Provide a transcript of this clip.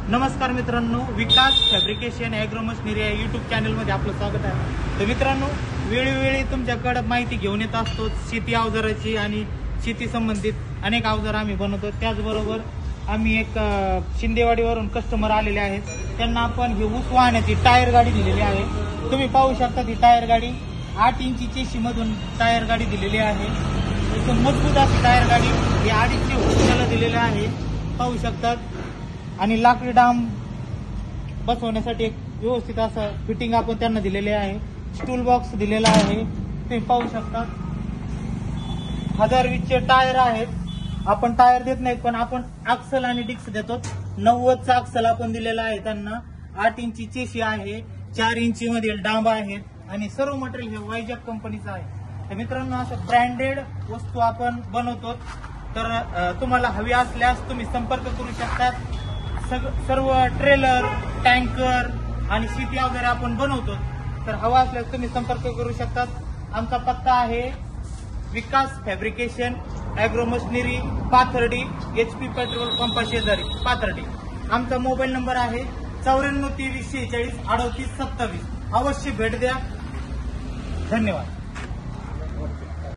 नमस्कार मित्रांनो, विकास fabrication agro machinery या यूट्यूब चॅनलमध्ये आपलं स्वागत आहे। तर मित्रांनो, वेळोवेळी तुमच्याकडे माहिती घेऊन येत असतो शेती अवजाराची आणि शेती संबंधित अनेक अवजार आम्ही बनवतो। त्याचबरोबर आम्ही एक शिंदेवाडीवरून कस्टमर आलेले आहेत, त्यांना आपण ही ऊस वाहण्याची टायर गाडी दिलेली आहे। तुम्ही पाहू शकता ही टायर गाडी 8 इंची चेशी मधून टायर गाडी दिलेली आहे। एकदम मजबूत अशी टायर गाडी ही 2.5 वर्षाला दिलेली आहे, पाहू शकतात। आणि लाकडी डाम बसवण्यासाठी एक व्यवस्थित असं फिटिंग आपण त्यांना दिलेले आहे। स्टूल बॉक्स दिलेला आहे, तुम्ही पाहू शकता। 1020 चे टायर आहेत। आपण टायर देत नाही, पण आपण अक्सल आणि डिक्स देतो। 90 चा अक्सल आपण दिलेला आहे त्यांना। 8 इंची चेशी आहे, 4 इंची मधील डांब आहेत आणि सर्व मटेरियल हे वायजॅक कंपनीचं आहे। तर मित्रांनो, असं ब्रँडेड वस्तू आपण बनवतो। तर तुम्हाला हवी असल्यास तुम्ही संपर्क करू शकतात। सर्व ट्रेलर, टँकर आणि शेती वगैरे आपण बनवतो। तर हवा असल्यास तुम्ही संपर्क करू शकतात। आमचा पत्ता आहे Vikas fabrication agro machinery, Pathardi, HP petrol पंपा शेजारी, पाथर्डी। आमचा मोबाईल नंबर आहे 94 23 46 38 27। अवश्य भेट द्या। धन्यवाद।